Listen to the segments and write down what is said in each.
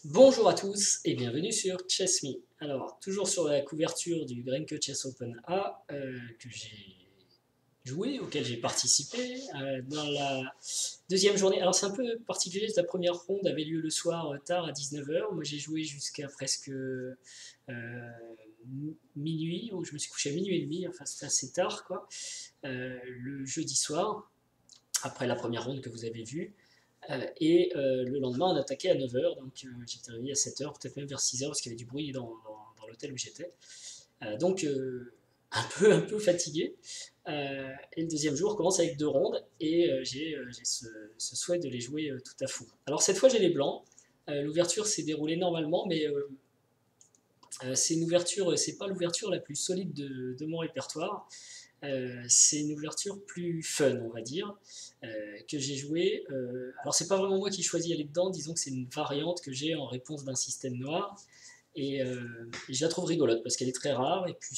Bonjour à tous et bienvenue sur Chess.me. Alors, toujours sur la couverture du Grenke Chess Open A que j'ai joué, auquel j'ai participé dans la deuxième journée. Alors, c'est un peu particulier, la première ronde avait lieu le soir tard à 19h. Moi, j'ai joué jusqu'à presque minuit, où je me suis couché à minuit et demi, enfin, c'était assez tard, quoi, le jeudi soir, après la première ronde que vous avez vue. Le lendemain, on attaquait à 9h, donc j'étais réveillé à 7h, peut-être même vers 6h, parce qu'il y avait du bruit dans l'hôtel où j'étais. Un peu fatigué. Et le deuxième jour commence avec 2 rondes, et j'ai ce souhait de les jouer tout à fond. Alors cette fois, j'ai les blancs. L'ouverture s'est déroulée normalement, mais c'est une ouverture, c'est pas l'ouverture la plus solide de mon répertoire. C'est une ouverture plus fun, on va dire, que j'ai joué. Alors, c'est pas vraiment moi qui choisis d'aller dedans, disons que c'est une variante que j'ai en réponse d'un système noir. Et je la trouve rigolote parce qu'elle est très rare et puis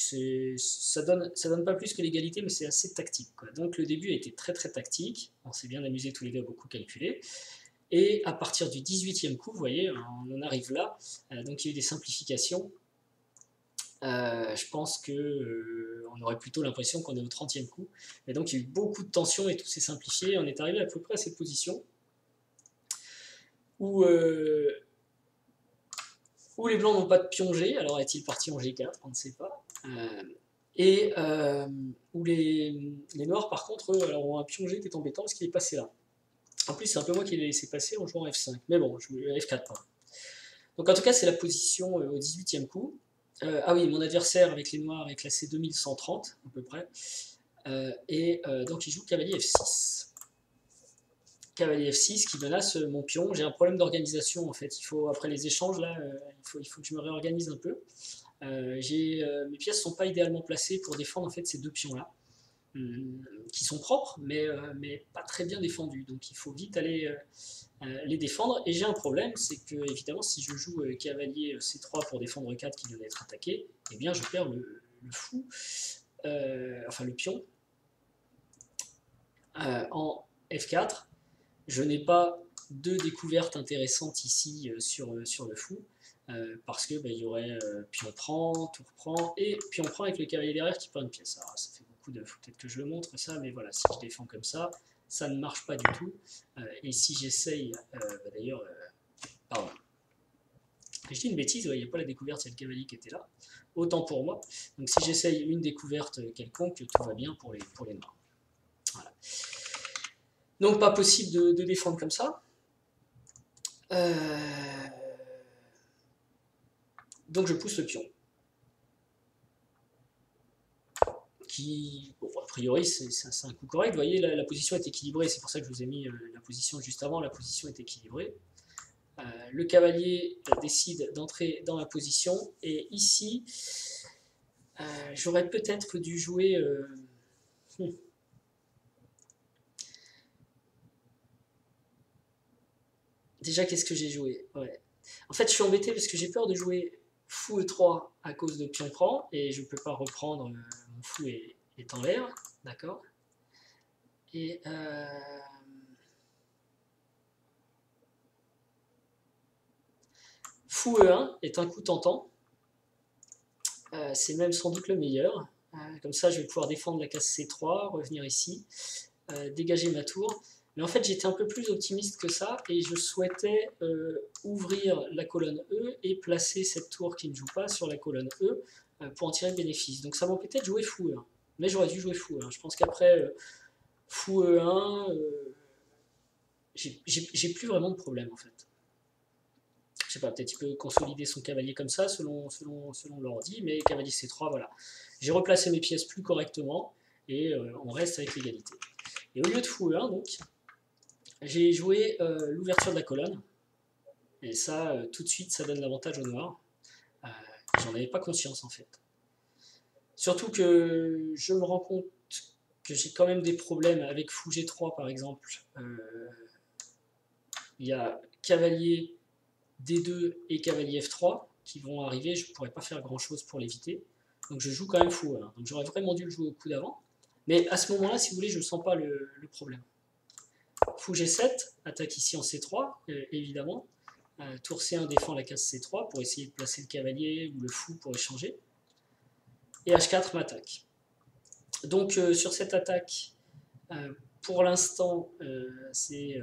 ça donne pas plus que l'égalité, mais c'est assez tactique, quoi. Donc, le début a été très très tactique. On s'est bien amusé tous les deux, beaucoup calculé. Et à partir du 18e coup, vous voyez, on en arrive là. Donc, il y a eu des simplifications. Je pense on aurait plutôt l'impression qu'on est au 30e coup. Et donc il y a eu beaucoup de tension et tout s'est simplifié. On est arrivé à peu près à cette position où, où les blancs n'ont pas de pion G. Alors est-il parti en G4? On ne sait pas. Où les noirs, par contre, eux, alors, ont un pion G qui est embêtant parce qu'il est passé là. En plus, c'est un peu moi qui l'ai laissé passer en jouant F5. Mais bon, je joue F4. Pardon. Donc en tout cas, c'est la position au 18e coup. Ah oui, mon adversaire avec les noirs est classé 2130 à peu près. Donc il joue cavalier F6. Cavalier F6 qui menace mon pion. J'ai un problème d'organisation en fait. Après les échanges là, il faut que je me réorganise un peu. Mes pièces ne sont pas idéalement placées pour défendre en fait ces deux pions là, qui sont propres mais pas très bien défendus. Donc il faut vite aller les défendre. Et j'ai un problème, c'est que évidemment si je joue cavalier C3 pour défendre 4 qui vient d'être attaqué, eh bien je perds le fou, enfin le pion en F4. Je n'ai pas de découverte intéressante ici sur le fou, parce que il y aurait pion prend, tour prend, et pion prend avec le cavalier derrière qui perd une pièce. Alors ça fait beaucoup de... Faut peut-être que je le montre ça, mais voilà, si je défends comme ça ne marche pas du tout. Et si j'essaye, d'ailleurs, pardon, je dis une bêtise, il n'y a pas la découverte, il y a le cavalier qui était là, autant pour moi. Donc si j'essaye une découverte quelconque, tout va bien pour les noirs. Voilà. Donc pas possible de défendre comme ça. Donc je pousse le pion. Bon, a priori, c'est un coup correct. Vous voyez, la position est équilibrée. C'est pour ça que je vous ai mis la position juste avant. La position est équilibrée. Le cavalier décide d'entrer dans la position. Et ici, j'aurais peut-être dû jouer... Déjà, qu'est-ce que j'ai joué? Ouais. En fait, je suis embêté parce que j'ai peur de jouer fou E3 à cause de pion prend. Et je ne peux pas reprendre. Mon fou est en l'air. D'accord. Et... Fou E1 est un coup tentant. C'est même sans doute le meilleur. Comme ça, je vais pouvoir défendre la case C3, revenir ici, dégager ma tour. Mais en fait, j'étais un peu plus optimiste que ça et je souhaitais ouvrir la colonne E et placer cette tour qui ne joue pas sur la colonne E pour en tirer le bénéfice. Donc ça m'embêtait de jouer fou E1. Mais j'aurais dû jouer fou E1. Je pense qu'après fou E1, j'ai plus vraiment de problème en fait. Je sais pas, peut-être il peut consolider son cavalier comme ça, selon l'ordi, mais cavalier C3, voilà. J'ai replacé mes pièces plus correctement, et on reste avec l'égalité. Et au lieu de fou E1, donc, j'ai joué l'ouverture de la colonne, et ça, tout de suite, ça donne l'avantage au noir. J'en avais pas conscience, en fait. Surtout que je me rends compte que j'ai quand même des problèmes avec fou G3, par exemple. Il y a cavalier D2 et cavalier F3 qui vont arriver, je ne pourrais pas faire grand chose pour l'éviter. Donc je joue quand même fou. Donc j'aurais vraiment dû le jouer au coup d'avant. Mais à ce moment-là, si vous voulez, je ne sens pas le problème. Fou G7, attaque ici en C3, évidemment. Tour C1 défend la case C3 pour essayer de placer le cavalier ou le fou pour échanger. Et H4 m'attaque. Donc sur cette attaque, pour l'instant, j'ai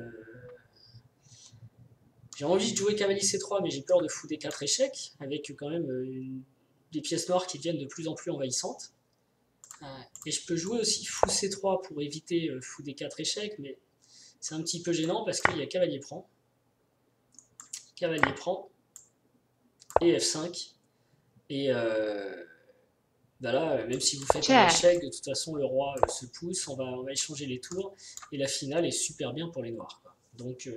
envie de jouer cavalier C3, mais j'ai peur de fou D4 échec, avec quand même des pièces noires qui deviennent de plus en plus envahissantes. Et je peux jouer aussi fou C3 pour éviter fou D4 échec, mais c'est un petit peu gênant parce qu'il y a cavalier prend, et F5. Et ben là, même si vous faites un échec, de toute façon le roi se pousse, on va échanger les tours, et la finale est super bien pour les noirs, quoi. Donc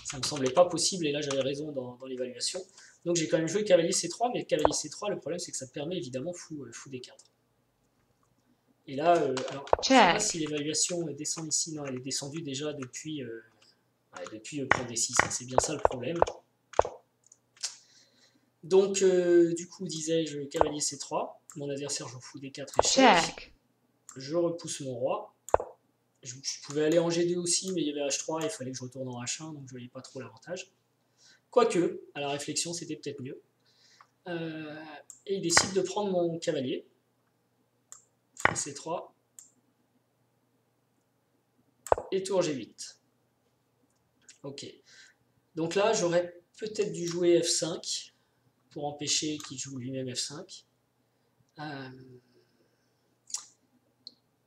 ça me semblait pas possible, et là j'avais raison dans l'évaluation. Donc j'ai quand même joué cavalier C3, mais cavalier C3, le problème c'est que ça permet évidemment fou D4. Et là, alors, je ne sais pas si l'évaluation descend ici, non, elle est descendue déjà depuis prend D6, hein, c'est bien ça le problème. Donc, du coup, disais-je, cavalier C3, mon adversaire joue fou D4 échec, je repousse mon roi, je pouvais aller en G2 aussi, mais il y avait H3, il fallait que je retourne en H1, donc je ne voyais pas trop l'avantage. Quoique, à la réflexion, c'était peut-être mieux. Et il décide de prendre mon cavalier, C3, et tour G8. Ok. Donc là, j'aurais peut-être dû jouer F5, pour empêcher qu'il joue lui-même F5.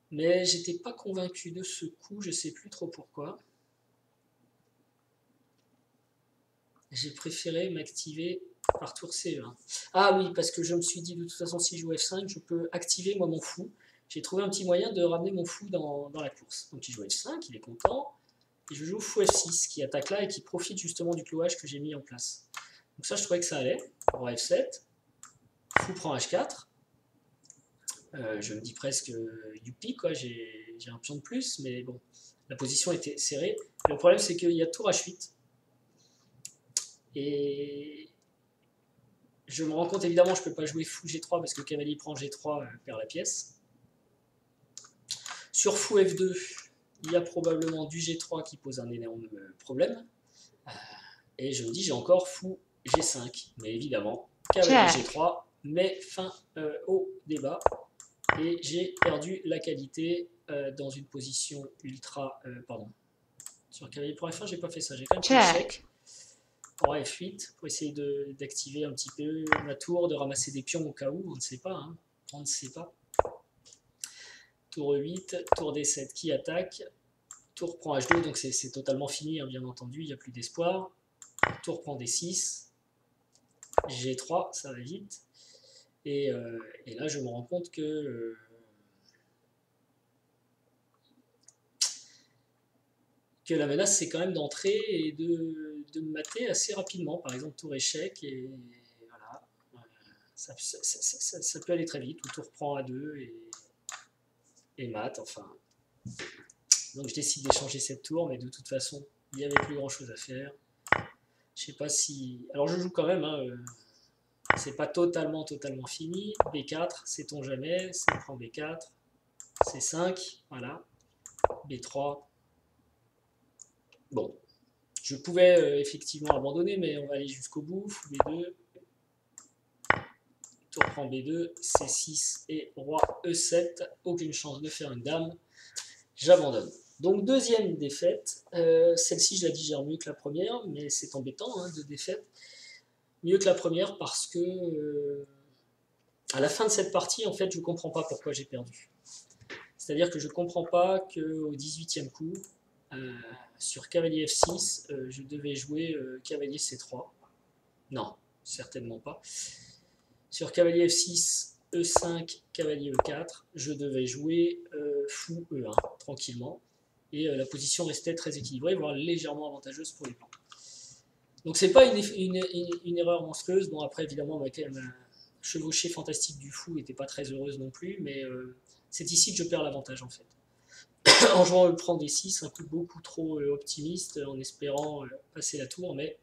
Mais j'étais pas convaincu de ce coup, je sais plus trop pourquoi. J'ai préféré m'activer par tour CE1. Ah oui, parce que je me suis dit, de toute façon, si je joue F5, je peux activer moi mon fou. J'ai trouvé un petit moyen de ramener mon fou dans la course. Donc il joue F5, il est content. Et je joue fou F6, qui attaque là et qui profite justement du clouage que j'ai mis en place. Donc ça, je trouvais que ça allait. Roi F7. Fou prend H4. Je me dis presque youpi, quoi, j'ai un pion de plus, mais bon, la position était serrée. Le problème, c'est qu'il y a tour H8. Et je me rends compte, évidemment, je ne peux pas jouer fou G3 parce que cavalier prend G3, perd la pièce. Sur fou F2, il y a probablement du G3 qui pose un énorme problème. Et je me dis, j'ai encore fou G5. Mais évidemment, cavalier G3 met fin au débat. Et j'ai perdu la qualité dans une position ultra... pardon. Sur cavalier pour F1, j'ai pas fait ça. J'ai quand même fait échec. Roi F8 pour essayer d'activer un petit peu ma tour, de ramasser des pions au cas où. On ne sait pas. Hein. On ne sait pas. Tour E8, tour D7 qui attaque. Tour prend H2, donc c'est totalement fini, hein, bien entendu. Il n'y a plus d'espoir. Tour prend D6. G3, ça va vite. Et là, je me rends compte que la menace, c'est quand même d'entrer et de me mater assez rapidement. Par exemple, tour échec, et voilà. Ça peut aller très vite, ou tour prend A2 et mat, enfin. Donc je décide d'échanger cette tour, mais de toute façon, il n'y avait plus grand-chose à faire. Je sais pas si... Alors je joue quand même, hein, c'est pas totalement fini. B4, sait-on jamais, C prend B4, C5, voilà, B3. Bon, je pouvais effectivement abandonner, mais on va aller jusqu'au bout. Fou B2, tour prend B2, C6 et roi E7. Aucune chance de faire une dame, j'abandonne. Donc deuxième défaite, celle-ci je la digère mieux que la première, mais c'est embêtant, hein, deux défaites. Mieux que la première parce que à la fin de cette partie, en fait, je ne comprends pas pourquoi j'ai perdu. C'est-à-dire que je ne comprends pas qu'au 18e coup, sur cavalier F6, je devais jouer cavalier C3. Non, certainement pas. Sur cavalier F6, E5, cavalier E4, je devais jouer fou E1, tranquillement. Et la position restait très équilibrée, voire légèrement avantageuse pour les blancs. Donc c'est pas une erreur monstrueuse. Bon, après, évidemment, ma chevauchée fantastique du fou n'était pas très heureuse non plus, mais c'est ici que je perds l'avantage, en fait. En jouant le prend D6, un coup beaucoup trop optimiste, en espérant passer la tour, mais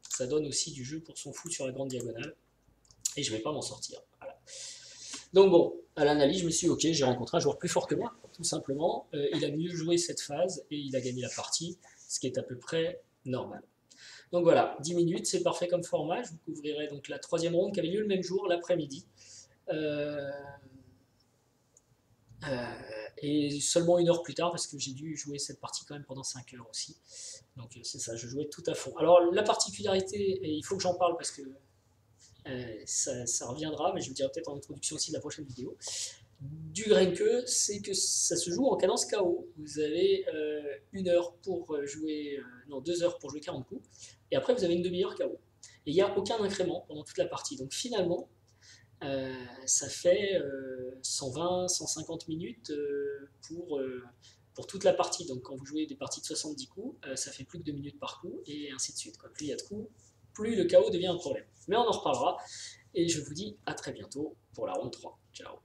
ça donne aussi du jeu pour son fou sur la grande diagonale, et je ne vais pas m'en sortir. Voilà. Donc bon, à l'analyse, je me suis dit, ok, j'ai rencontré un joueur plus fort que moi, tout simplement. Il a mieux joué cette phase, et il a gagné la partie. ce qui est à peu près normal. Donc voilà, 10 minutes, c'est parfait comme format. Je vous couvrirai donc la troisième ronde qui avait lieu le même jour, l'après-midi. Euh, et seulement 1 heure plus tard, parce que j'ai dû jouer cette partie quand même pendant 5 heures aussi. Donc c'est ça, je jouais tout à fond. Alors la particularité, et il faut que j'en parle parce que ça reviendra, mais je vous dirai peut-être en introduction aussi de la prochaine vidéo, du Grenke, c'est que ça se joue en cadence KO. Vous avez 1 heure pour jouer, non 2 heures pour jouer 40 coups, et après vous avez une demi-heure KO. Et il n'y a aucun incrément pendant toute la partie. Donc finalement, ça fait 120, 150 minutes pour toute la partie. Donc quand vous jouez des parties de 70 coups, ça fait plus que 2 minutes par coup, et ainsi de suite. Plus il y a de coups, plus le KO devient un problème. Mais on en reparlera, et je vous dis à très bientôt pour la ronde 3. Ciao.